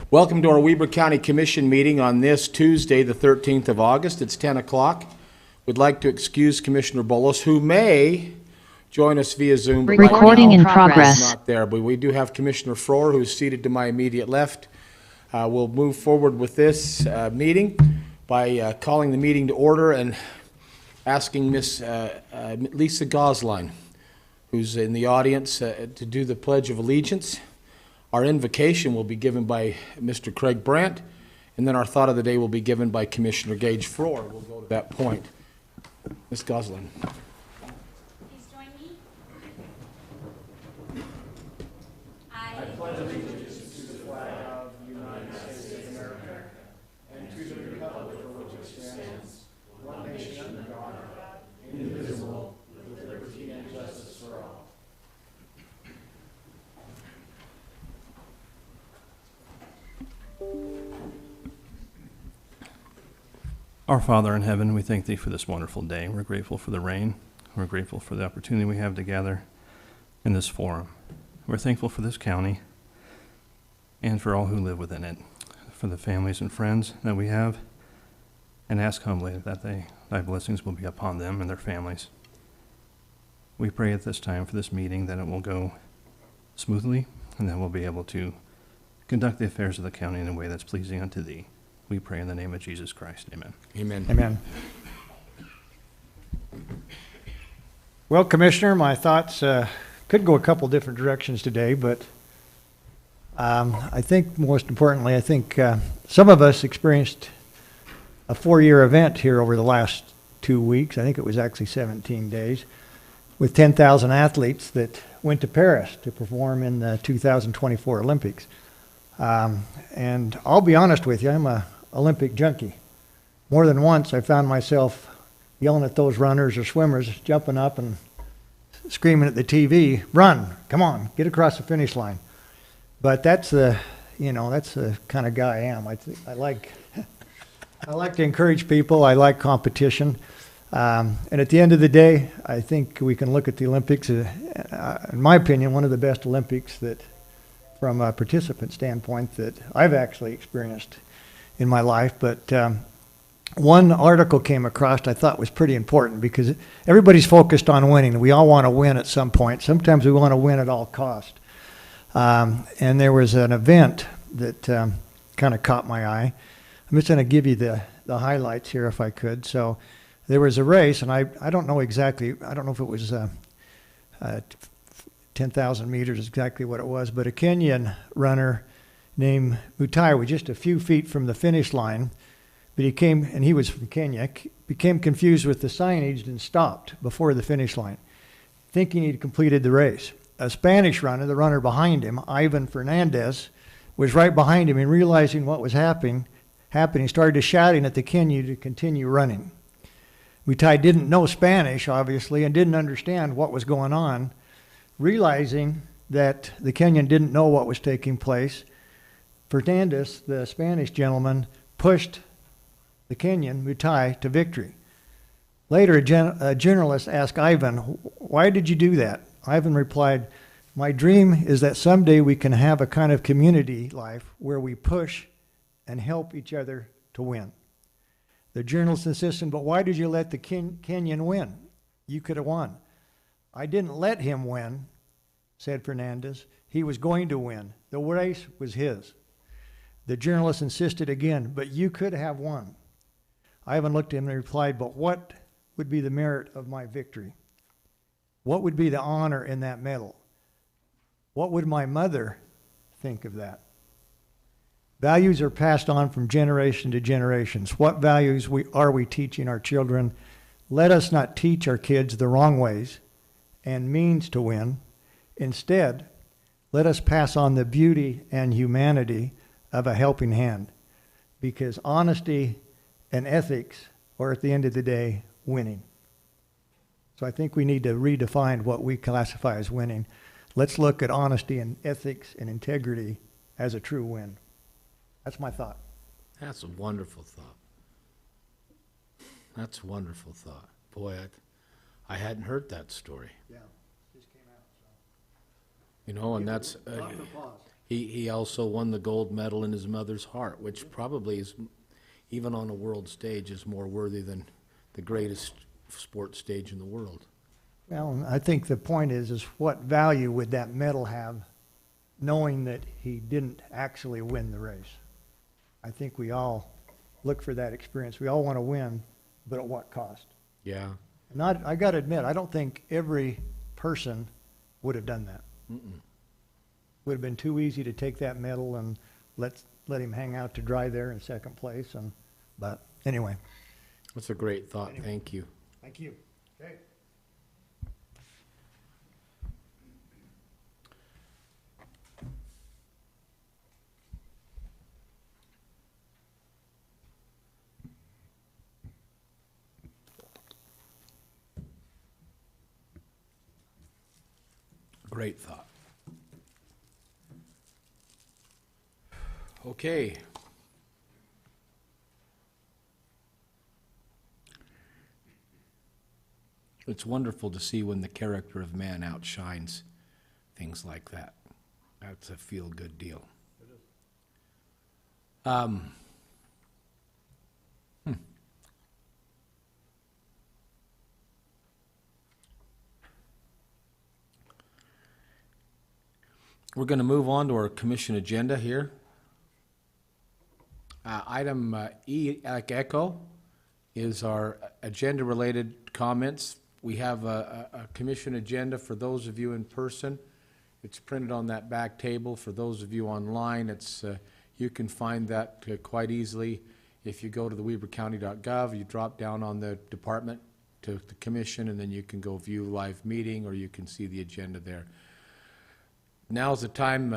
Welcome to our Weber County Commission meeting on this Tuesday, the 13th of August. It's 10 o'clock. We'd like to excuse Commissioner Bolos, who may join us via Zoom. But Recording in he's progress. not there, but we do have Commissioner Frohr, who's seated to my immediate left. We'll move forward with this meeting by calling the meeting to order and asking Miss Lisa Gosline, who's in the audience, to do the Pledge of Allegiance. Our invocation will be given by Mr. Craig Brandt, and then our thought of the day will be given by Commissioner Gage Frohr. We'll go to that point. Ms. Gosling. Please join me. I pledge allegiance to the flag of the United States of America and to the republic for which it stands, one nation under God, indivisible, with liberty and justice for all. Our Father in heaven, we thank Thee for this wonderful day. We're grateful for the rain. We're grateful for the opportunity we have to gather in this forum. We're thankful for this county and for all who live within it, for the families and friends that we have, and ask humbly that Thy blessings will be upon them and their families. We pray at this time for this meeting that it will go smoothly and that we'll be able to conduct the affairs of the county in a way that's pleasing unto Thee. We pray in the name of Jesus Christ. Amen. Amen. Amen. Well, Commissioner, my thoughts could go a couple different directions today, but I think most importantly, I think some of us experienced a 4-year event here over the last 2 weeks. I think it was actually 17 days with 10,000 athletes that went to Paris to perform in the 2024 Olympics. And I'll be honest with you, I'm a Olympic junkie. More than once, I found myself yelling at those runners or swimmers, jumping up and screaming at the TV, "Run! Come on, get across the finish line." But that's the kind of guy I am. I like to encourage people. I like competition. And at the end of the day, I think we can look at the Olympics, in my opinion, one of the best Olympics that, from a participant standpoint, that I've actually experienced in my life. But one article came across I thought was pretty important because everybody's focused on winning. We all want to win at some point. Sometimes we want to win at all cost. And there was an event that kind of caught my eye. I'm just going to give you the highlights here if I could. So there was a race, and I don't know exactly, I don't know if it was 10,000 meters is exactly what it was, but a Kenyan runner named Mutai was just a few feet from the finish line, but he was from Kenya, became confused with the signage and stopped before the finish line, thinking he'd completed the race. A Spanish runner, the runner behind him, Ivan Fernandez, was right behind him, and realizing what was happening, started shouting at the Kenyan to continue running. Mutai didn't know Spanish, obviously, and didn't understand what was going on. Realizing that the Kenyan didn't know what was taking place, Fernandez, the Spanish gentleman, pushed the Kenyan, Mutai, to victory. Later, a journalist asked Ivan, "Why did you do that?" Ivan replied, "My dream is that someday we can have a kind of community life where we push and help each other to win." The journalist insisted, "But why did you let the Kenyan win? You could have won." "I didn't let him win," said Fernandez. "He was going to win. The race was his." The journalist insisted again, "But you could have won." Ivan looked at him and replied, "But what would be the merit of my victory? What would be the honor in that medal? What would my mother think of that?" Values are passed on from generation to generations. What values are we teaching our children? Let us not teach our kids the wrong ways and means to win. Instead, let us pass on the beauty and humanity of a helping hand, because honesty and ethics are, at the end of the day, winning. So I think we need to redefine what we classify as winning. Let's look at honesty and ethics and integrity as a true win. That's my thought. That's a wonderful thought. That's a wonderful thought. Boy, I hadn't heard that story. Yeah, just came out. You know, and that's, He also won the gold medal in his mother's heart, which probably is, even on a world stage, is more worthy than the greatest sports stage in the world. Well, I think the point is what value would that medal have, knowing that he didn't actually win the race? I think we all look for that experience. We all want to win, but at what cost? Yeah. And I got to admit, I don't think every person would have done that. Would have been too easy to take that medal and let him hang out to dry there in second place. But anyway. That's a great thought. Thank you. Thank you. Okay. Great thought. Okay. It's wonderful to see when the character of man outshines things like that. That's a feel-good deal. We're going to move on to our commission agenda here. Item E, like Echo, is our agenda-related comments. We have a commission agenda for those of you in person. It's printed on that back table. For those of you online, you can find that quite easily. If you go to the webercounty.gov, you drop down on the department to the commission, and then you can go view live meeting, or you can see the agenda there. Now's the time,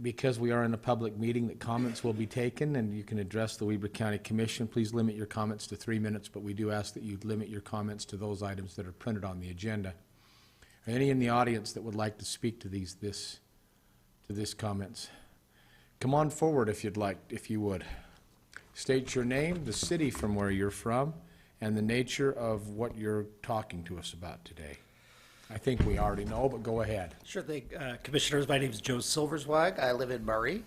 because we are in a public meeting, that comments will be taken, and you can address the Weber County Commission. Please limit your comments to 3 minutes, but we do ask that you limit your comments to those items that are printed on the agenda. Are any in the audience that would like to speak to these comments? Come on forward if you would. State your name, the city from where you're from, and the nature of what you're talking to us about today. I think we already know, but go ahead. Sure thing. Commissioners, my name is Joe Silverswag. I live in Murray,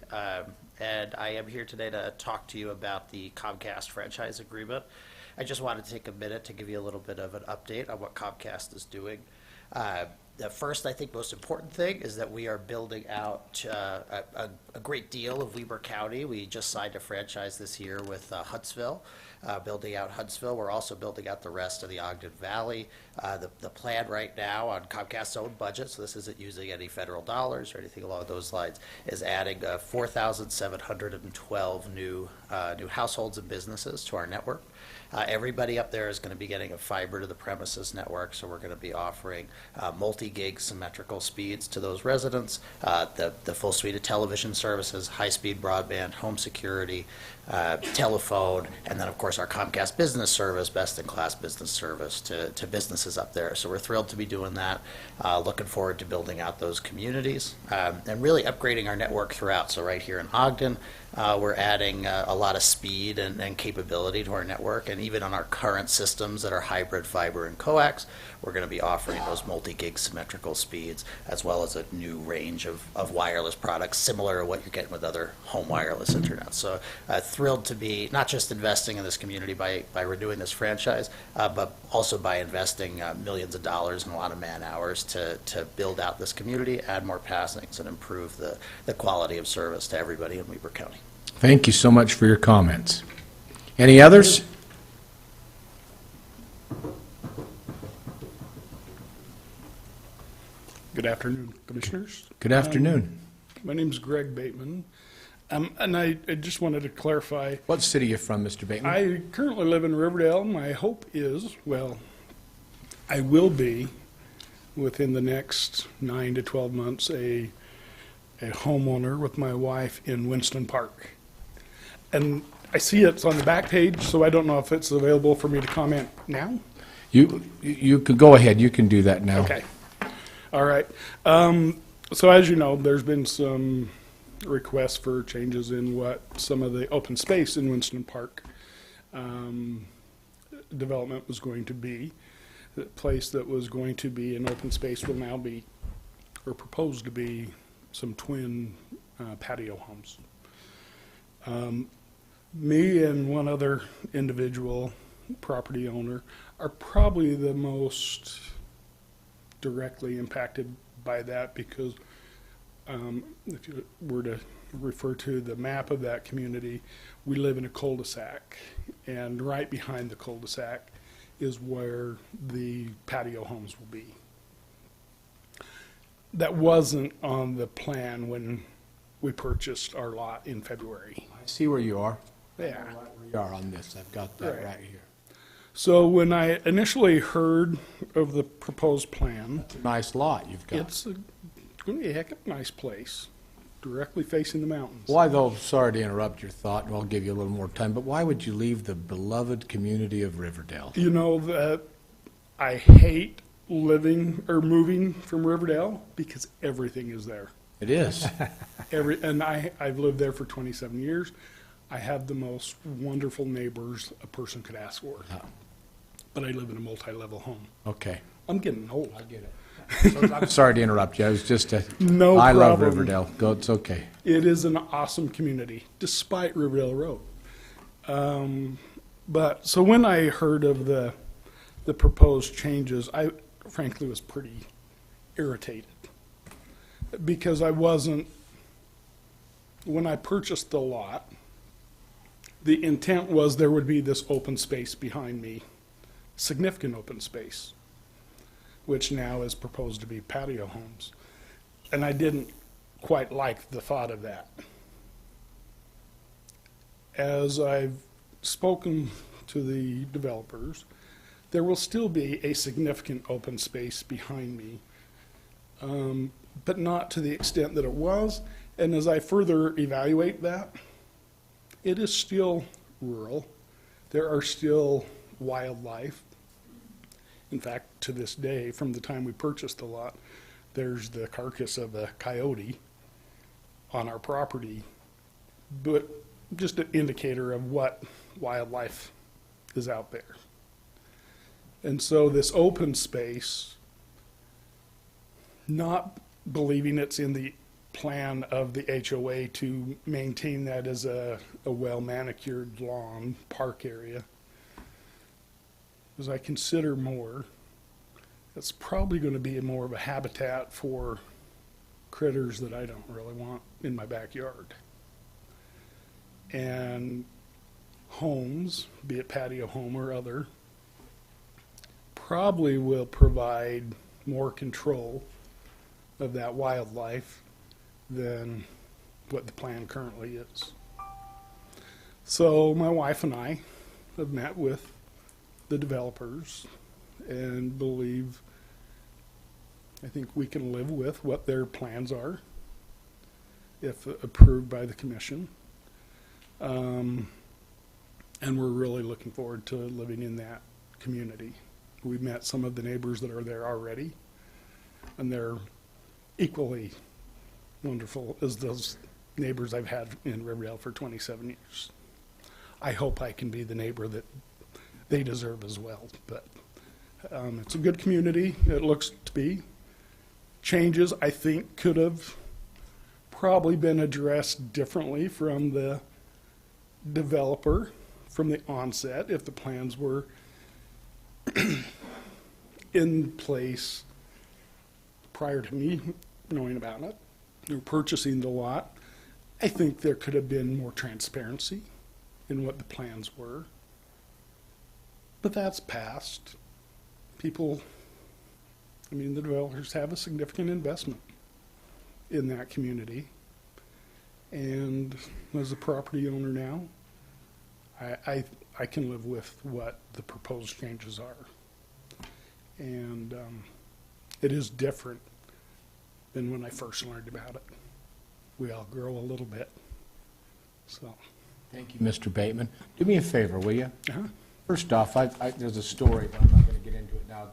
and I am here today to talk to you about the Comcast franchise agreement. I just wanted to take a minute to give you a little bit of an update on what Comcast is doing. The first, I think, most important thing is that we are building out a great deal of Weber County. We just signed a franchise this year with Huntsville, building out Huntsville. We're also building out the rest of the Ogden Valley. The plan right now on Comcast's own budget, so this isn't using any federal dollars or anything along those lines, is adding 4,712 new households and businesses to our network. Everybody up there is going to be getting a fiber to the premises network, so we're going to be offering multi-gig symmetrical speeds to those residents, the full suite of television services, high-speed broadband, home security, telephone, and then, of course, our Comcast Business Service, best-in-class business service to businesses up there. So we're thrilled to be doing that, looking forward to building out those communities, and really upgrading our network throughout. So right here in Ogden, we're adding a lot of speed and capability to our network, and even on our current systems that are hybrid fiber and coax, we're going to be offering those multi-gig symmetrical speeds, as well as a new range of wireless products similar to what you're getting with other home wireless internet. So thrilled to be not just investing in this community by renewing this franchise, but also by investing millions of dollars and a lot of man hours to build out this community, add more passings, and improve the quality of service to everybody in Weber County. Thank you so much for your comments. Any others? Good afternoon, Commissioners. Good afternoon. My name is Greg Bateman, and I just wanted to clarify. What city are you from, Mr. Bateman? I currently live in Riverdale. My hope is, well, I will be, within the next 9 to 12 months, a homeowner with my wife in Winston Park. And I see it's on the back page, so I don't know if it's available for me to comment now. You could go ahead. You can do that now. Okay. All right. So as you know, there's been some requests for changes in what some of the open space in Winston Park development was going to be. The place that was going to be an open space will now be, or proposed to be, some twin patio homes. Me and one other individual property owner are probably the most directly impacted by that because if you were to refer to the map of that community, we live in a cul-de-sac, and right behind the cul-de-sac is where the patio homes will be. That wasn't on the plan when we purchased our lot in February. I see where you are. Yeah. Where you are on this. I've got that Right. right here. So when I initially heard of the proposed plan, Nice lot you've got. it's going to be a heck of a nice place, directly facing the mountains. Why though, sorry to interrupt your thought, and I'll give you a little more time, but why would you leave the beloved community of Riverdale? You know that I hate living or moving from Riverdale because everything is there. It is. And I've lived there for 27 years. I have the most wonderful neighbors a person could ask for. Oh. But I live in a multi-level home. Okay. I'm getting old. I get it. So, I'm sorry to interrupt you. I was just No I love problem. Riverdale. Go, it's okay. It is an awesome community, despite Riverdale Road. But so when I heard of the proposed changes, I frankly was pretty irritated because I wasn't. When I purchased the lot, the intent was there would be this open space behind me, significant open space, which now is proposed to be patio homes. And I didn't quite like the thought of that. As I've spoken to the developers, there will still be a significant open space behind me, but not to the extent that it was. And as I further evaluate that, it is still rural. There are still wildlife. In fact, to this day, from the time we purchased the lot, there's the carcass of a coyote on our property, but just an indicator of what wildlife is out there. And so this open space, not believing it's in the plan of the HOA to maintain that as a well-manicured lawn park area, as I consider more, it's probably going to be more of a habitat for critters that I don't really want in my backyard. And homes, be it patio home or other, probably will provide more control of that wildlife than what the plan currently is. So my wife and I have met with the developers and I think we can live with what their plans are if approved by the commission. And we're really looking forward to living in that community. We've met some of the neighbors that are there already, and they're equally wonderful as those neighbors I've had in Riverdale for 27 years. I hope I can be the neighbor that they deserve as well. But it's a good community. It looks to be. Changes, I think, could have probably been addressed differently from the developer from the onset if the plans were in place prior to me knowing about it or purchasing the lot. I think there could have been more transparency in what the plans were. But that's past. People, the developers have a significant investment in that community. And as a property owner now, I can live with what the proposed changes are. And it is different than when I first learned about it. We all grow a little bit. So, Thank you, Mr. Bateman. Do me a favor, will you? uh-huh. First off, there's a story, but I'm not going to get into it now.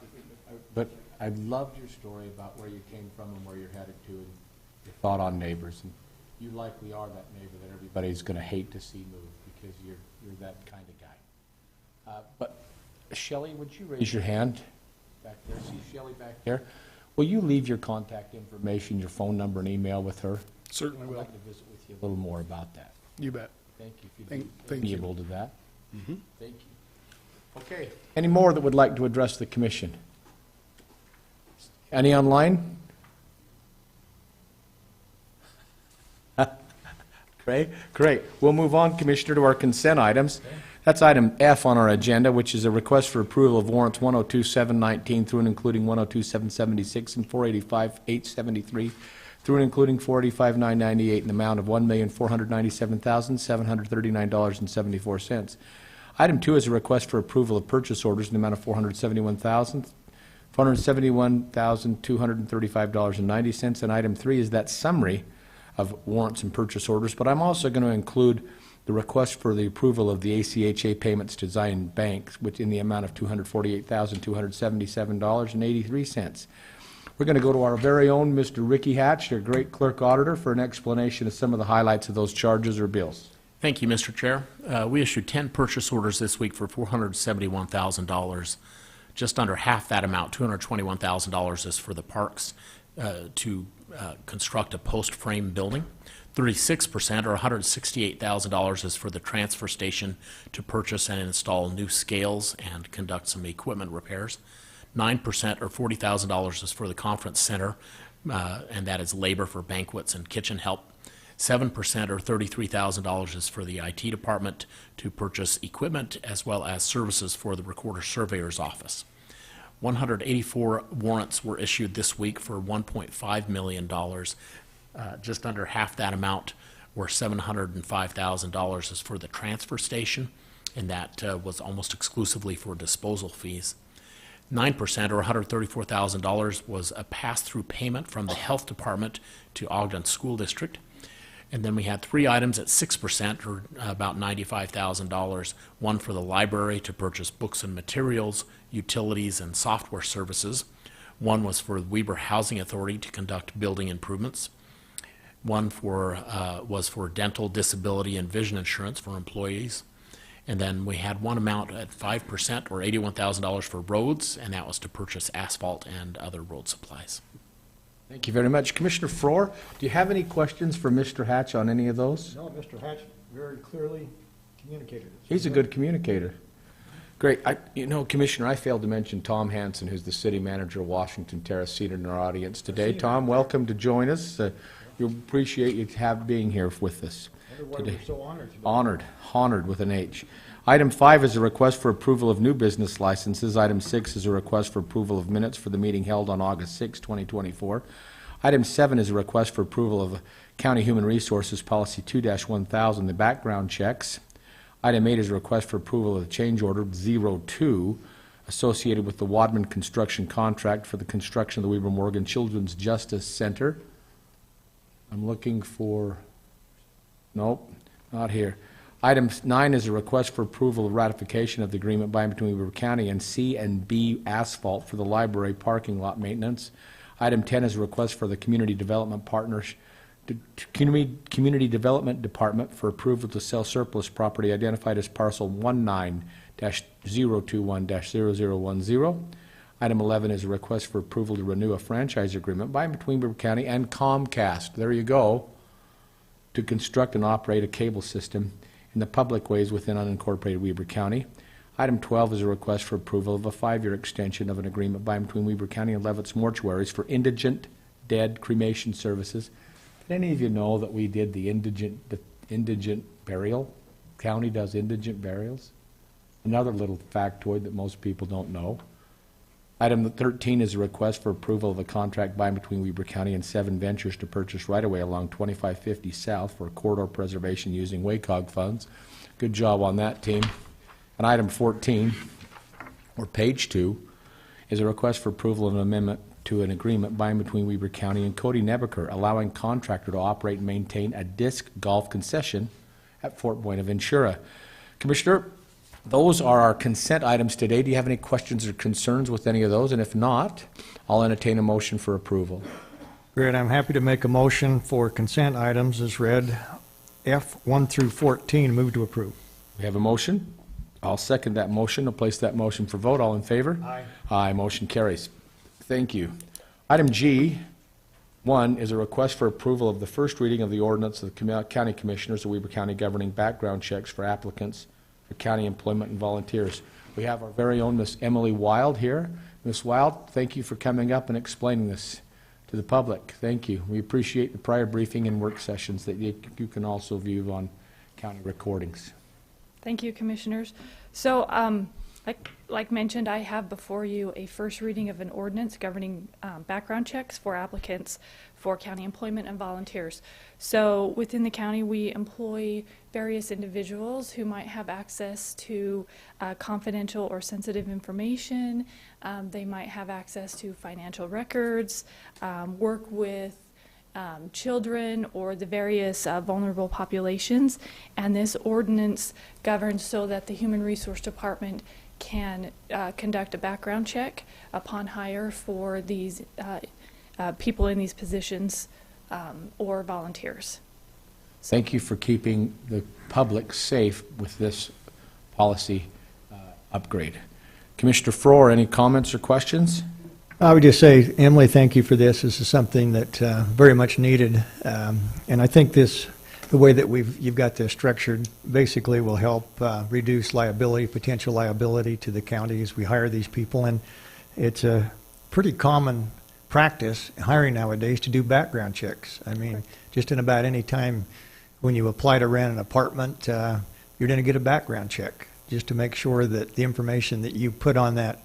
But I loved your story about where you came from and where you're headed to and your thought on neighbors. And you likely are that neighbor that everybody's going to hate to see move because you're that kind of guy. But Shelley, would you raise your hand back there? See Shelley back there? Will you leave your contact information, your phone number and email with her? Certainly I'd will. like to visit with you a little more about that. You bet. Thank you if you'd Thank be you. able to that. Thank you. Okay. Any more that would like to address the commission? Any online? Great. We'll move on, Commissioner, to our consent items. That's item F on our agenda, which is a request for approval of warrants 102-719 through and including 102-776 and 485-873 through and including 485-998 in the amount of $1,497,739.74. Item 2 is a request for approval of purchase orders in the amount of $471,235.90. And item 3 is that summary of warrants and purchase orders, but I'm also going to include the request for the approval of the ACHA payments to Zion Bank, which in the amount of $248,277.83. We're going to go to our very own Mr. Ricky Hatch, our great clerk auditor, for an explanation of some of the highlights of those charges or bills. Thank you, Mr. Chair. We issued 10 purchase orders this week for $471,000. Just under half that amount, $221,000, is for the parks to construct a post-frame building. 36%, or $168,000, is for the transfer station to purchase and install new scales and conduct some equipment repairs. 9%, or $40,000, is for the conference center, and that is labor for banquets and kitchen help. 7%, or $33,000, is for the IT department to purchase equipment as well as services for the recorder surveyor's office. 184 warrants were issued this week for $1.5 million. Just under half that amount, or $705,000, is for the transfer station, and that was almost exclusively for disposal fees. 9%, or $134,000, was a pass-through payment from the health department to Ogden School District. And then we had 3 items at 6%, or about $95,000. One for the library to purchase books and materials, utilities, and software services. One was for the Weber Housing Authority to conduct building improvements. One was for dental, disability, and vision insurance for employees. And then we had one amount at 5%, or $81,000, for roads, and that was to purchase asphalt and other road supplies. Thank you very much. Commissioner Frohr, do you have any questions for Mr. Hatch on any of those? No, Mr. Hatch very clearly communicated it. He's a good communicator. Great. Commissioner, I failed to mention Tom Hanson, who's the city manager of Washington Terrace, seated in our audience today. Tom, welcome to join us. You'll appreciate you being here with us today. We're so honored to be. Honored with an H. Item 5 is a request for approval of new business licenses. Item 6 is a request for approval of minutes for the meeting held on August 6, 2024. Item 7 is a request for approval of County Human Resources Policy 2-1000, the background checks. Item 8 is a request for approval of the change order 02 associated with the Wadman construction contract for the construction of the Weber Morgan Children's Justice Center. I'm looking for, nope, not here. Item 9 is a request for approval of ratification of the agreement by and between Weber County and C&B Asphalt for the library parking lot maintenance. Item 10 is a request for the Community Development Community Development Department for approval to sell surplus property identified as parcel 19-021-0010. Item 11 is a request for approval to renew a franchise agreement by and between Weber County and Comcast. There you go. To construct and operate a cable system in the public ways within unincorporated Weber County. Item 12 is a request for approval of a 5-year extension of an agreement by and between Weber County and Levitt's Mortuaries for indigent dead cremation services. Did any of you know that we did the indigent burial? County does indigent burials. Another little factoid that most people don't know. Item 13 is a request for approval of a contract by and between Weber County and 7 Ventures to purchase right-of-way along 2550 South for corridor preservation using WACOG funds. Good job on that, team. And item 14, or page 2, is a request for approval of an amendment to an agreement by and between Weber County and Cody Nebaker, allowing contractor to operate and maintain a disc golf concession at Fort Buenaventura. Commissioner, those are our consent items today. Do you have any questions or concerns with any of those? And if not, I'll entertain a motion for approval. Great, I'm happy to make a motion for consent items as read, F 1 through 14, move to approve. We have a motion. I'll second that motion. I'll place that motion for vote. All in favor? Aye. Aye, motion carries. Thank you. Item G, One is a request for approval of the first reading of the ordinance of the County Commissioners of Weber County governing background checks for applicants for county employment and volunteers. We have our very own Miss Emily Wild here. Miss Wild, thank you for coming up and explaining this to the public. Thank you. We appreciate the prior briefing and work sessions that you can also view on county recordings. Thank you, Commissioners. So, like mentioned, I have before you a first reading of an ordinance governing background checks for applicants for county employment and volunteers. So within the county, we employ various individuals who might have access to confidential or sensitive information. They might have access to financial records, work with children or the various vulnerable populations. And this ordinance governs so that the Human Resource Department can conduct a background check upon hire for these people in these positions or volunteers. Thank you for keeping the public safe with this policy upgrade. Commissioner Frohr, any comments or questions? I would just say, Emily, thank you for this. This is something that very much needed. And I think the way that you've got this structured basically will help reduce liability, potential liability to the county as we hire these people. And it's a pretty common practice hiring nowadays to do background checks. I mean, just in about any time when you apply to rent an apartment, you're going to get a background check just to make sure that the information that you put on that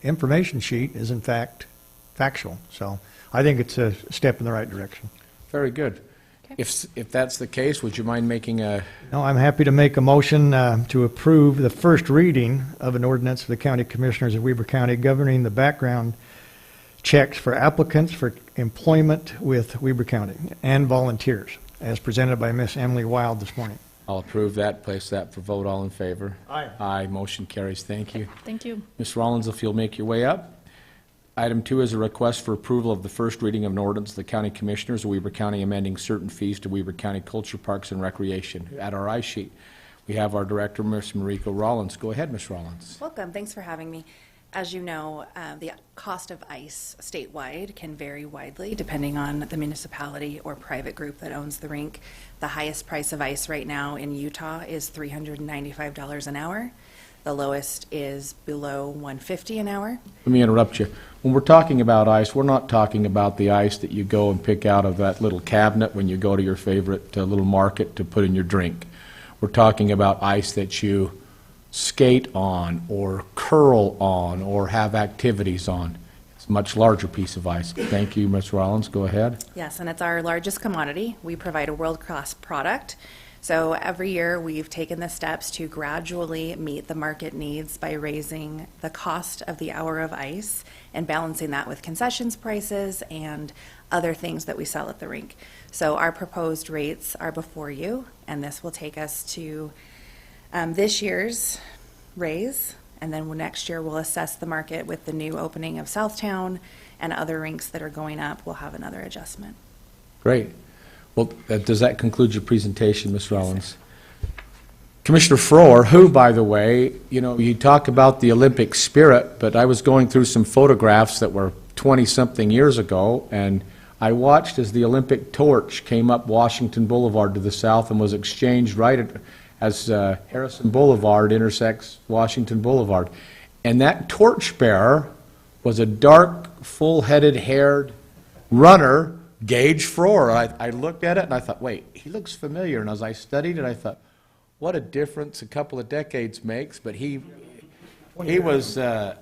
information sheet is in fact factual. So I think it's a step in the right direction. Very good. Okay. If that's the case, would you mind making a, No, I'm happy to make a motion to approve the first reading of an ordinance of the County Commissioners of Weber County governing the background checks for applicants for employment with Weber County and volunteers, as presented by Miss Emily Wild this morning. I'll approve that, place that for vote. All in favor? Aye. Aye, motion carries. Thank you. Thank you. Ms. Rollins, if you'll make your way up. Item 2 is a request for approval of the first reading of an ordinance of the County Commissioners of Weber County amending certain fees to Weber County Culture Parks and Recreation. At our ice sheet, we have our Director, Ms. Mariko Rollins. Go ahead, Ms. Rollins. Welcome. Thanks for having me. As you know, the cost of ice statewide can vary widely depending on the municipality or private group that owns the rink. The highest price of ice right now in Utah is $395 an hour. The lowest is below $150 an hour. Let me interrupt you. When we're talking about ice, we're not talking about the ice that you go and pick out of that little cabinet when you go to your favorite little market to put in your drink. We're talking about ice that you skate on or curl on or have activities on. It's a much larger piece of ice. Thank you, Ms. Rollins. Go ahead. Yes, and it's our largest commodity. We provide a world-class product. So every year we've taken the steps to gradually meet the market needs by raising the cost of the hour of ice and balancing that with concessions prices and other things that we sell at the rink. So our proposed rates are before you, and this will take us to this year's raise, and then next year we'll assess the market with the new opening of Southtown and other rinks that are going up. We'll have another adjustment. Great. Well, does that conclude your presentation, Ms. Rollins? Commissioner Frohr, who, by the way, you talk about the Olympic spirit, but I was going through some photographs that were 20-something years ago, and I watched as the Olympic torch came up Washington Boulevard to the south and was exchanged as Harrison Boulevard intersects Washington Boulevard. And that torchbearer was a dark, full-headed, haired runner, Gage Frohr. I looked at it and I thought, wait, he looks familiar. And as I studied it, I thought, what a difference a couple of decades makes. But he was a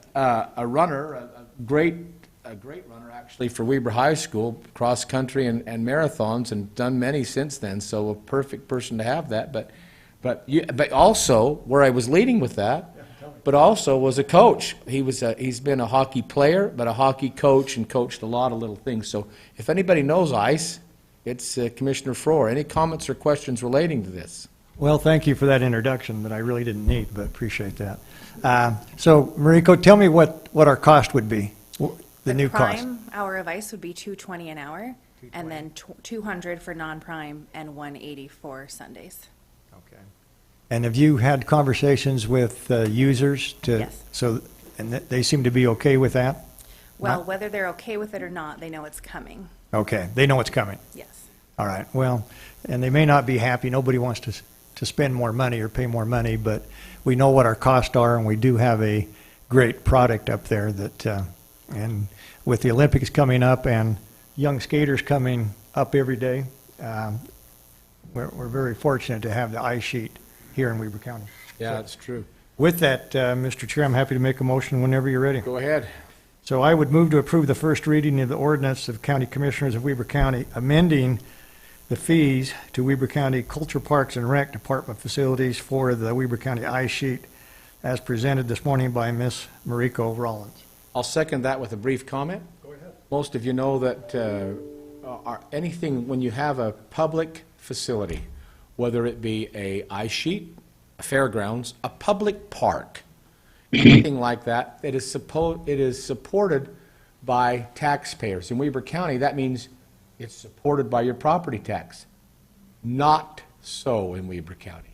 runner, a great runner actually for Weber High School, cross country and marathons, and done many since then. So a perfect person to have that. But also, where I was leading with that, but also was a coach. He's been a hockey player, but a hockey coach, and coached a lot of little things. So if anybody knows ice, it's Commissioner Frohr. Any comments or questions relating to this? Well, thank you for that introduction that I really didn't need, but appreciate that. So, Mariko, tell me what our cost would be, the new cost. Prime hour of ice would be $220 an hour, and then $200 for non-prime and $180 for Sundays. Okay. And have you had conversations with users Yes. and they seem to be okay with that? Well, whether they're okay with it or not, they know it's coming. Okay, they know it's coming. Yes. All right, well, and they may not be happy, nobody wants to spend more money or pay more money, but we know what our costs are, and we do have a great product up there that, and with the Olympics coming up and young skaters coming up every day, we're very fortunate to have the ice sheet here in Weber County. Yeah, that's true. With that, Mr. Chair, I'm happy to make a motion whenever you're ready. Go ahead. So I would move to approve the first reading of the ordinance of County Commissioners of Weber County, amending the fees to Weber County Culture Parks and Rec Department facilities for the Weber County ice sheet as presented this morning by Ms. Mariko Rollins. I'll second that with a brief comment. Go ahead. Most of you know that anything, when you have a public facility, whether it be a ice sheet, a fairgrounds, a public park, anything like that, it is supported by taxpayers. In Weber County, that means it's supported by your property tax. Not so in Weber County.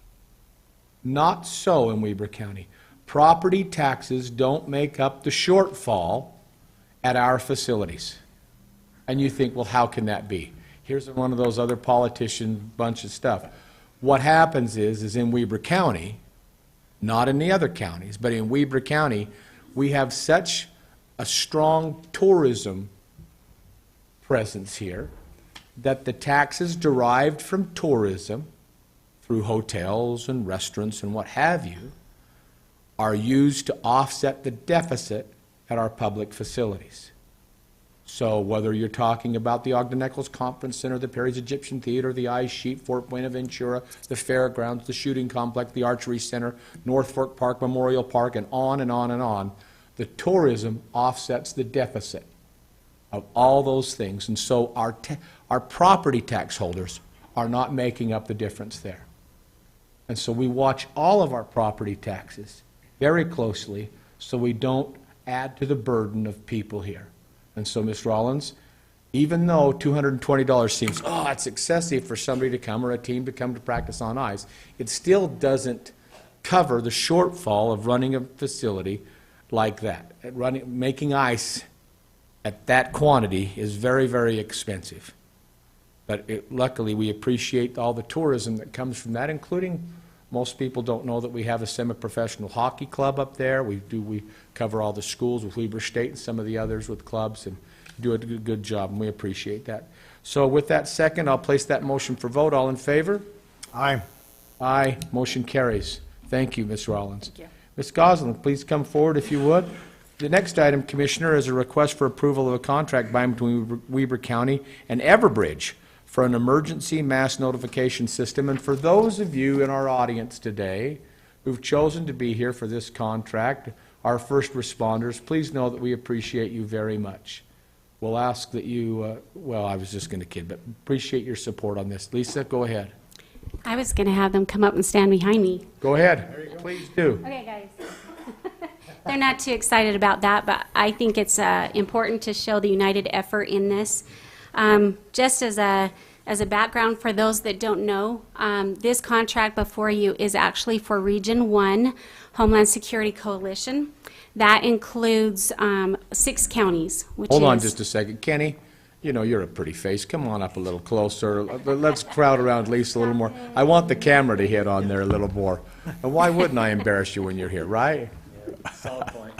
Not so in Weber County. Property taxes don't make up the shortfall at our facilities. And you think, well, how can that be? Here's one of those other politician bunch of stuff. What happens is in Weber County, not in the other counties, but in Weber County, we have such a strong tourism presence here that the taxes derived from tourism through hotels and restaurants and what have you are used to offset the deficit at our public facilities. So whether you're talking about the Ogden Nichols Conference Center, the Perry's Egyptian Theater, the Ice Sheet, Fort Buenaventura, the Fairgrounds, the Shooting Complex, the Archery Center, North Fork Park, Memorial Park, and on and on and on, the tourism offsets the deficit of all those things. And so our property tax holders are not making up the difference there. And so we watch all of our property taxes very closely so we don't add to the burden of people here. And so, Ms. Rollins, even though $220 seems, oh, that's excessive for somebody to come or a team to come to practice on ice, it still doesn't cover the shortfall of running a facility like that. Making ice at that quantity is very, very expensive. But luckily, we appreciate all the tourism that comes from that, including most people don't know that we have a semi-professional hockey club up there. We cover all the schools with Weber State and some of the others with clubs and do a good job, and we appreciate that. So with that second, I'll place that motion for vote. All in favor? Aye. Aye. Motion carries. Thank you, Ms. Rollins. Thank you. Ms. Goslin, please come forward if you would. The next item, Commissioner, is a request for approval of a contract by between Weber County and Everbridge for an emergency mass notification system. And for those of you in our audience today who've chosen to be here for this contract, our first responders, please know that we appreciate you very much. We'll ask that you, well, I was just going to kid, but appreciate your support on this. Lisa, go ahead. I was going to have them come up and stand behind me. Go ahead. Please do. Okay, guys. They're not too excited about that, but I think it's important to show the united effort in this. Just as a background for those that don't know, this contract before you is actually for Region 1 Homeland Security Coalition. That includes 6 counties, which Hold on is- just a second. Kenny, you know, you're a pretty face. Come on up a little closer. Let's crowd around Lisa a little more. I want the camera to hit on there a little more. And why wouldn't I embarrass you when you're here, right? Solid point.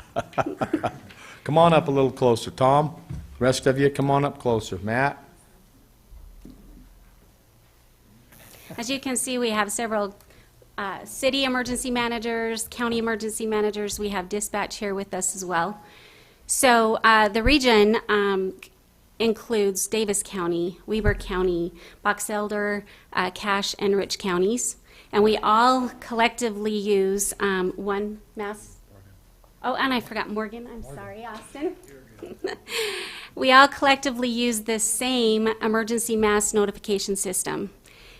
Come on up a little closer. Tom, rest of you, come on up closer. Matt? As you can see, we have several city emergency managers, county emergency managers. We have dispatch here with us as well. So the region includes Davis County, Weber County, Box Elder, Cache, and Rich counties. And we all collectively use one mass. Oh, and I forgot Morgan. I'm sorry, Austin. We all collectively use the same emergency mass notification system.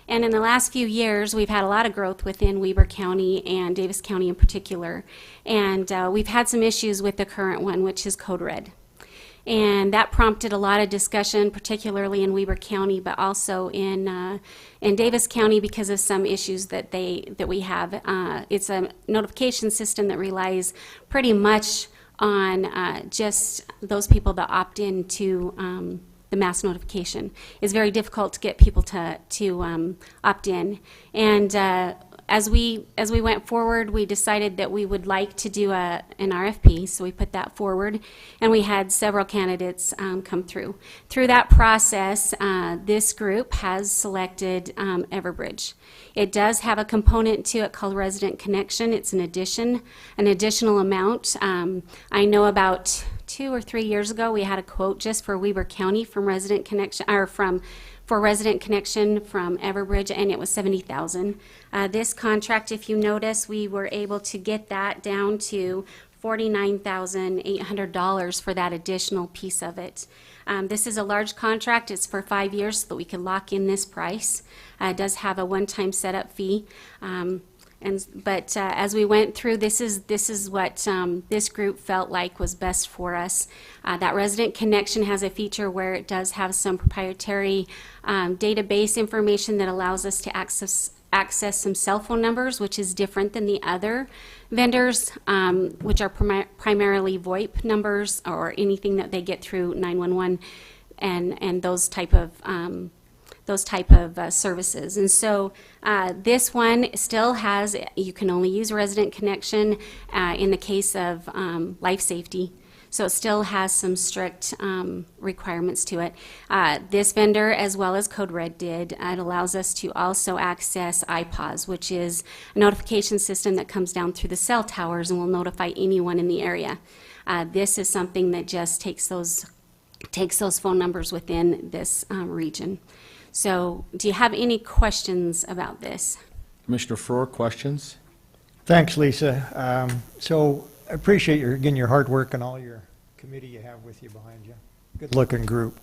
And in the last few years, we've had a lot of growth within Weber County and Davis County in particular. And we've had some issues with the current one, which is Code Red. And that prompted a lot of discussion, particularly in Weber County, but also in Davis County because of some issues that we have. It's a notification system that relies pretty much on just those people that opt in to the mass notification. It's very difficult to get people to opt in. And as we went forward, we decided that we would like to do an RFP, so we put that forward, and we had several candidates come through. Through that process, this group has selected Everbridge. It does have a component to it called Resident Connection. It's an additional amount. I know about 2 or 3 years ago, we had a quote just for Weber County from Resident Connection, or for Resident Connection from Everbridge, and it was $70,000. This contract, if you notice, we were able to get that down to $49,800 for that additional piece of it. This is a large contract. It's for 5 years so that we can lock in this price. It does have a one-time setup fee. But as we went through, this is what this group felt like was best for us. That Resident Connection has a feature where it does have some proprietary database information that allows us to access some cell phone numbers, which is different than the other vendors, which are primarily VoIP numbers or anything that they get through 911 and those type of services. And so this one still has, you can only use Resident Connection in the case of life safety. So it still has some strict requirements to it. This vendor, as well as Code Red did, it allows us to also access iPOS, which is a notification system that comes down through the cell towers and will notify anyone in the area. This is something that just takes those phone numbers within this region. So do you have any questions about this? Commissioner Frohr, questions? Thanks, Lisa. So I appreciate your hard work and all your committee you have with you behind you. Good-looking group.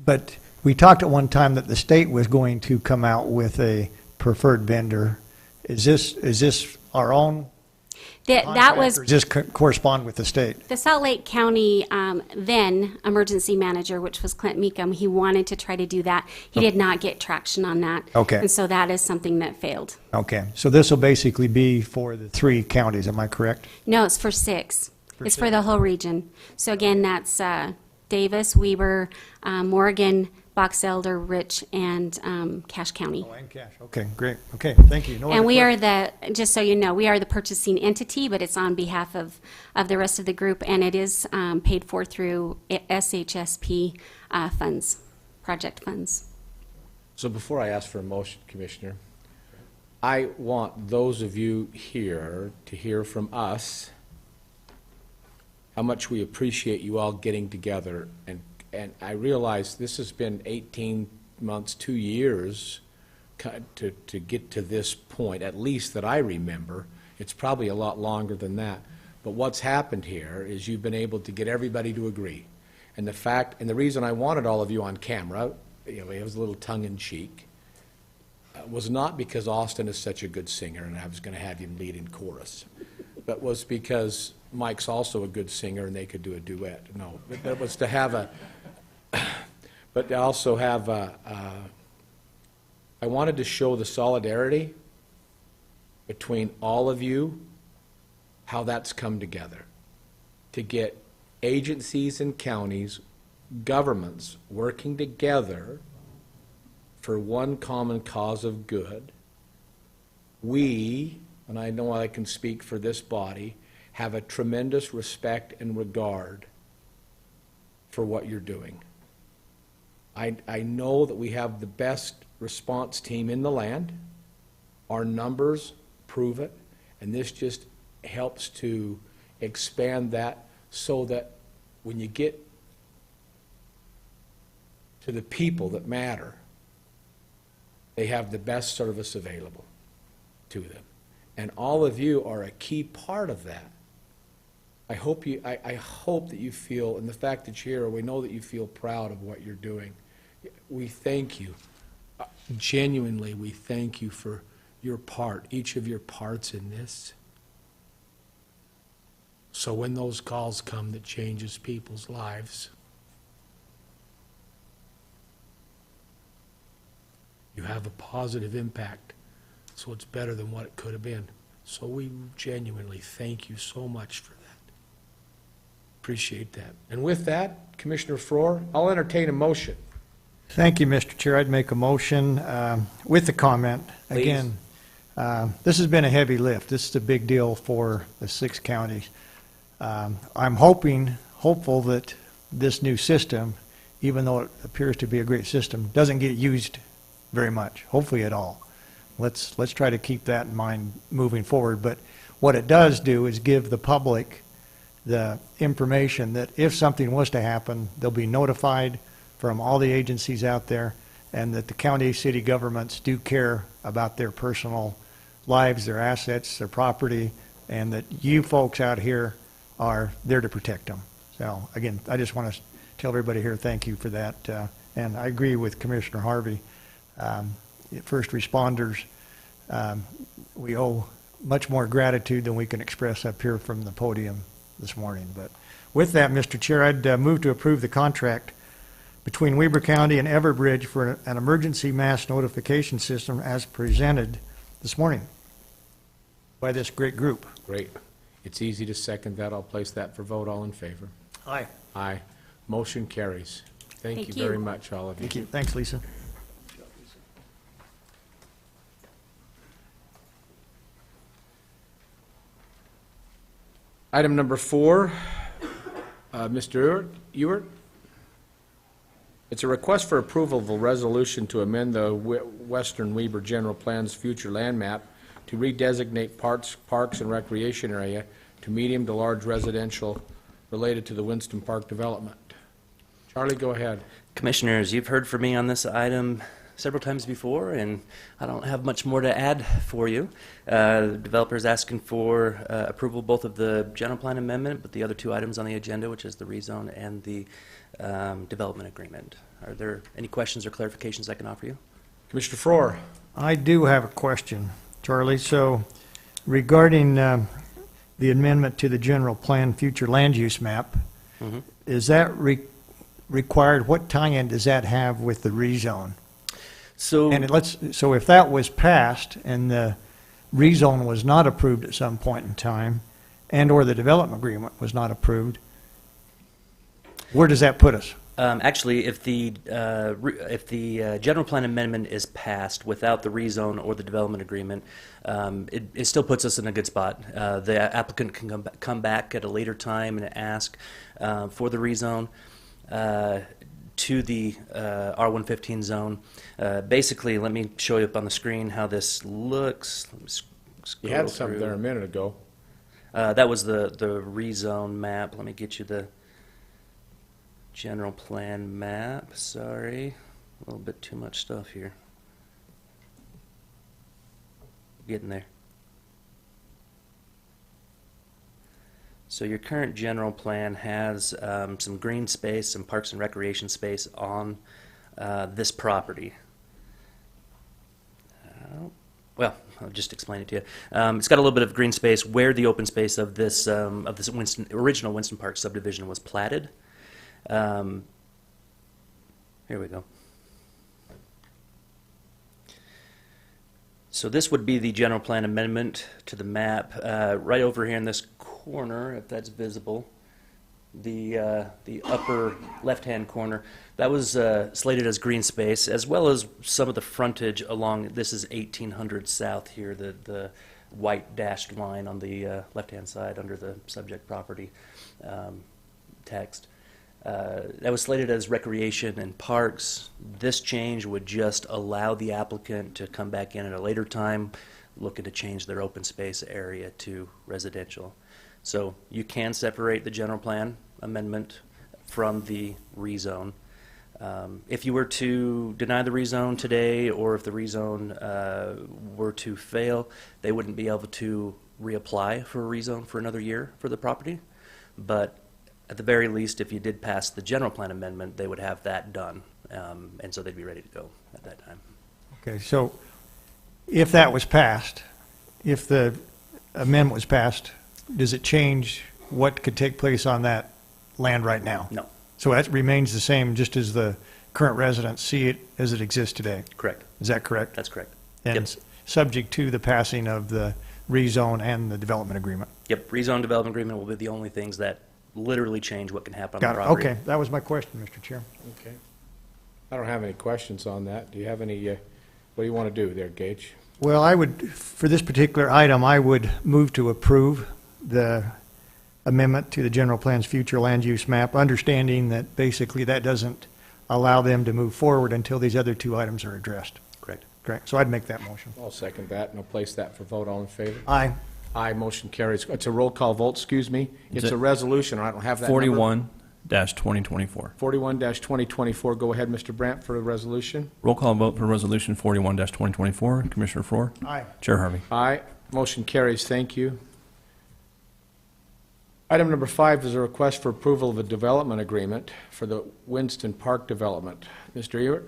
But we talked at one time that the state was going to come out with a preferred vendor. Is this our own That was or does this correspond with the state? the Salt Lake County then emergency manager, which was Clint Meekum. He wanted to try to do that. He did not get traction on that. Okay. And so that is something that failed. Okay, so this will basically be for the 3 counties, am I correct? No, it's for 6. It's for six. the whole region. So again, that's Davis, Weber, Morgan, Box Elder, Rich, and Cache County. Oh, and cash, okay, great, okay, thank you. No And other we questions? are just so you know, we are the purchasing entity, but it's on behalf of the rest of the group, and it is paid for through SHSP funds, project funds. So before I ask for a motion, Commissioner, I want those of you here to hear from us how much we appreciate you all getting together. And I realize this has been 18 months, 2 years to get to this point, at least that I remember. It's probably a lot longer than that. But what's happened here is you've been able to get everybody to agree. And the reason I wanted all of you on camera, it was a little tongue-in-cheek, was not because Austin is such a good singer and I was going to have him lead in chorus, but was because Mike's also a good singer and they could do a duet. No, that was to have but to also have I wanted to show the solidarity between all of you, how that's come together, to get agencies and counties, governments working together for one common cause of good. We, and I know I can speak for this body, have a tremendous respect and regard for what you're doing. I know that we have the best response team in the land. Our numbers prove it, and this just helps to expand that so that when you get to the people that matter, they have the best service available to them. And all of you are a key part of that. I hope that you feel, and the fact that you're here, we know that you feel proud of what you're doing. We thank you. Genuinely, we thank you for your part, each of your parts in this. So when those calls come that changes people's lives, you have a positive impact. So it's better than what it could have been. So we genuinely thank you so much for that. Appreciate that. And with that, Commissioner Frohr, I'll entertain a motion. Thank you, Mr. Chair. I'd make a motion with the comment. Please. Again, this has been a heavy lift. This is a big deal for the 6 counties. I'm hopeful that this new system, even though it appears to be a great system, doesn't get used very much, hopefully at all. Let's try to keep that in mind moving forward. But what it does do is give the public the information that if something was to happen, they'll be notified from all the agencies out there, and that the county, city governments do care about their personal lives, their assets, their property, and that you folks out here are there to protect them. So again, I just want to tell everybody here, thank you for that. And I agree with Commissioner Harvey. First responders, we owe much more gratitude than we can express up here from the podium this morning. But with that, Mr. Chair, I'd move to approve the contract between Weber County and Everbridge for an emergency mass notification system as presented this morning by this great group. Great. It's easy to second that. I'll place that for vote. All in favor? Aye. Aye. Motion carries. Thank Thank you you. very much, all of you. Thank you. Thanks, Lisa. Item number 4, Mr. Ewert. It's a request for approval of a resolution to amend the Western Weber General Plan's future land map to redesignate parks and recreation area to medium to large residential related to the Winston Park development. Charlie, go ahead. Commissioners, you've heard from me on this item several times before, and I don't have much more to add for you. The developer is asking for approval both of the general plan amendment, but the other 2 items on the agenda, which is the rezone and the development agreement. Are there any questions or clarifications I can offer you? Commissioner Frohr. I do have a question, Charlie. So regarding the amendment to the general plan future land use map, is that required? What tie-in does that have with the rezone? So, And so if that was passed and the rezone was not approved at some point in time, and/or the development agreement was not approved, where does that put us? actually, if the general plan amendment is passed without the rezone or the development agreement, it still puts us in a good spot. The applicant can come back at a later time and ask for the rezone to the R115 zone. Basically, let me show you up on the screen how this looks. Let me You had scroll something through. there a minute ago. That was the rezone map. Let me get you the general plan map. Sorry, a little bit too much stuff here. Getting there. So your current general plan has some green space, some parks and recreation space on this property. Well, I'll just explain it to you. It's got a little bit of green space where the open space of this original Winston Park subdivision was platted. Here we go. So this would be the general plan amendment to the map. Right over here in this corner, if that's visible, the upper left-hand corner, that was slated as green space, as well as some of the frontage along, this is 1800 South here, the white dashed line on the left-hand side under the subject property text. That was slated as recreation and parks. This change would just allow the applicant to come back in at a later time, looking to change their open space area to residential. So you can separate the general plan amendment from the rezone. If you were to deny the rezone today, or if the rezone were to fail, they wouldn't be able to reapply for a rezone for another year for the property. But at the very least, if you did pass the general plan amendment, they would have that done, and so they'd be ready to go at that time. Okay, so if that was passed, if the amendment was passed, does it change what could take place on that land right now? No, So that remains the same, just as the current residents see it as it exists today? correct. Is that correct? That's correct. And Yep. subject to the passing of the rezone and the development agreement? Yep, rezone development agreement will be the only things that literally change what can happen on Got the it. property. Okay, that was my question, Mr. Chair. Okay. I don't have any questions on that. Do you have any, what do you want to do there, Gage? Well, I would, for this particular item, I would move to approve the amendment to the general plan's future land use map, understanding that basically that doesn't allow them to move forward until these other two items are addressed. Correct. Correct. So I'd make that motion. I'll second that, and I'll place that for vote. All in favor? Aye. Aye, motion carries. It's a roll call vote, excuse me. Is It's it a resolution, I don't have that number. 41-2024. 41-2024. Go ahead, Mr. Brandt, for the resolution. Roll call vote for Resolution 41-2024. Commissioner Faur? Aye. Chair Harvey? Aye, motion carries. Thank you. Item number 5 is a request for approval of a development agreement for the Winston Park development. Mr. Ewert?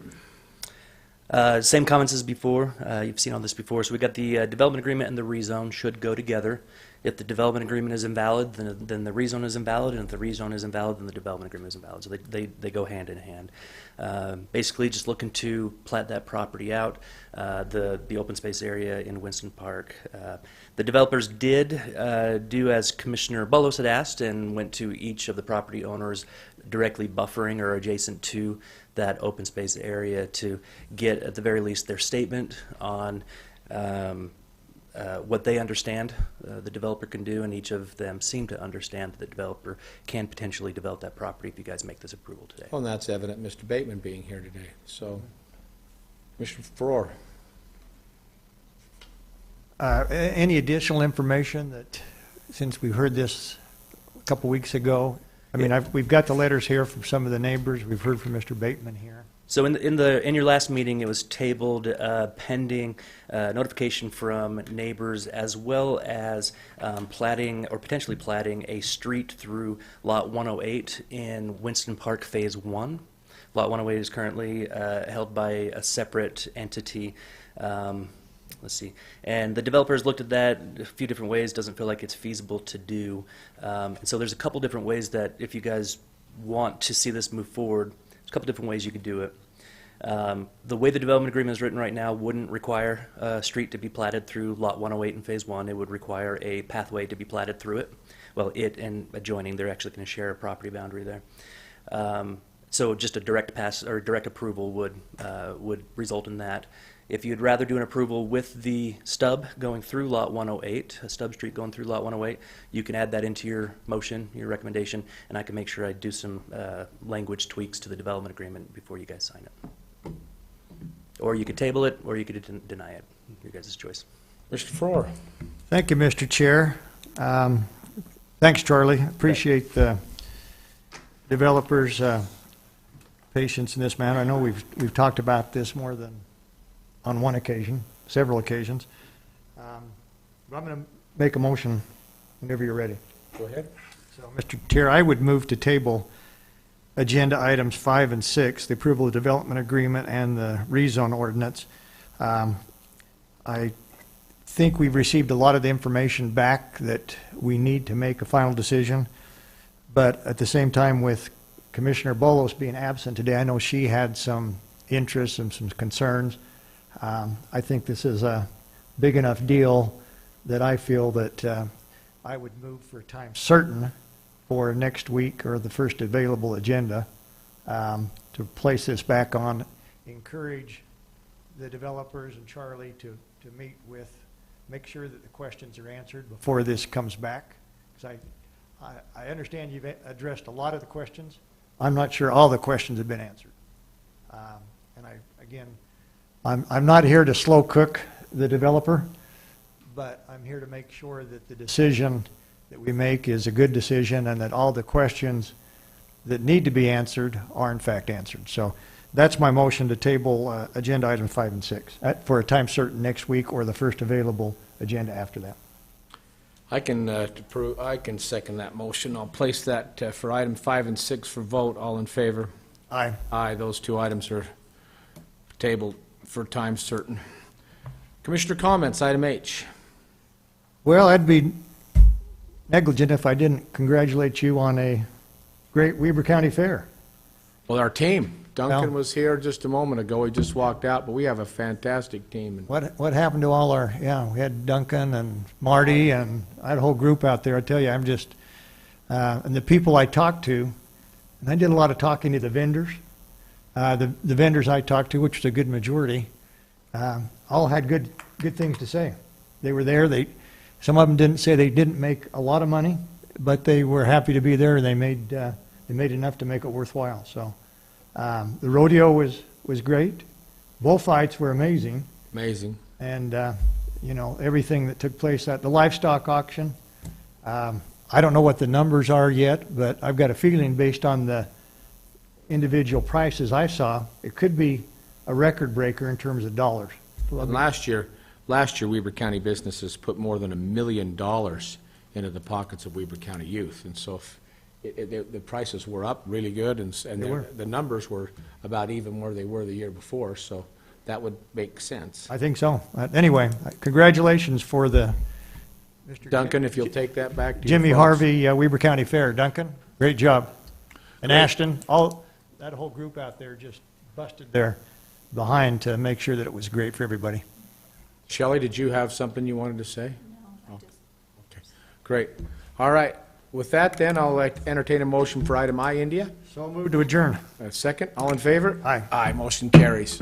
Same comments as before. You've seen all this before. So we got the development agreement and the rezone should go together. If the development agreement is invalid, then the rezone is invalid, and if the rezone is invalid, then the development agreement is invalid. So they go hand in hand. Basically, just looking to plat that property out, the open space area in Winston Park. The developers did do as Commissioner Bolos had asked, and went to each of the property owners directly buffering or adjacent to that open space area to get, at the very least, their statement on what they understand the developer can do, and each of them seem to understand that the developer can potentially develop that property if you guys make this approval today. Well, and that's evident, Mr. Bateman being here today. So, Mr. Farrar? Any additional information that, since we heard this a couple weeks ago? I mean, we've got the letters here from some of the neighbors. We've heard from Mr. Bateman here. So in your last meeting, it was tabled pending notification from neighbors, as well as platting or potentially platting a street through Lot 108 in Winston Park Phase 1. Lot 108 is currently held by a separate entity. Let's see. And the developers looked at that a few different ways, doesn't feel like it's feasible to do. And so there's a couple different ways that if you guys want to see this move forward, there's a couple different ways you could do it. The way the development agreement is written right now wouldn't require a street to be platted through Lot 108 in Phase 1. It would require a pathway to be platted through it. Well, it and adjoining, they're actually going to share a property boundary there. So just a direct pass or direct approval would result in that. If you'd rather do an approval with the stub going through Lot 108, a stub street going through Lot 108, you can add that into your motion, your recommendation, and I can make sure I do some language tweaks to the development agreement before you guys sign it. Or you could table it, or you could deny it. Your guys' choice. Mr. Farrar? Thank you, Mr. Chair. Thanks, Charlie. Appreciate the developers' patience in this matter. I know we've talked about this more than on one occasion, several occasions. But I'm going to make a motion whenever you're ready. Go ahead. So, Mr. Chair, I would move to table agenda items 5 and 6, the approval of development agreement and the rezone ordinance. I think we've received a lot of the information back that we need to make a final decision. But at the same time, with Commissioner Bolos being absent today, I know she had some interests and some concerns. I think this is a big enough deal that I feel that I would move for a time certain for next week or the first available agenda to place this back on. Encourage the developers and Charlie to meet with, make sure that the questions are answered before this comes back. Because I understand you've addressed a lot of the questions. I'm not sure all the questions have been answered. And I'm not here to slow cook the developer, but I'm here to make sure that the decision that we make is a good decision and that all the questions that need to be answered are in fact answered. So that's my motion to table agenda items 5 and 6 for a time certain next week or the first available agenda after that. I can second that motion. I'll place that for item 5 and 6 for vote. All in favor? Aye. Aye, those two items are tabled for time certain. Commissioner comments, item H. Well, I'd be negligent if I didn't congratulate you on a great Weber County Fair. Well, our team. Duncan Well- was here just a moment ago. He just walked out, but we have a fantastic team. And What happened to all our, we had Duncan and Marty and I had a whole group out there. I tell you, I'm just And the people I talked to, and I did a lot of talking to the vendors. The vendors I talked to, which was a good majority, all had good things to say. They were there. Some of them didn't say they didn't make a lot of money, but they were happy to be there, and they made enough to make it worthwhile. So the rodeo was great. Bullfights were amazing, Amazing. and everything that took place at the livestock auction. I don't know what the numbers are yet, but I've got a feeling based on the individual prices I saw, it could be a record breaker in terms of dollars. And last year, Weber County businesses put more than $1 million into the pockets of Weber County youth. And so the prices were up really good, and the numbers were about even where they were the year before, so that would make sense. I think so. Anyway, congratulations for the Duncan, if you'll take that back to your Jimmy folks. Harvey Weber County Fair. Duncan, great job. And Ashton, that whole group out there just busted their behind to make sure that it was great for everybody. Shelley, did you have something you wanted to say? No. Okay, great. All right. With that, then, I'll entertain a motion for item I, India. So moved to adjourn. A second. All in favor? Aye. Aye, motion carries.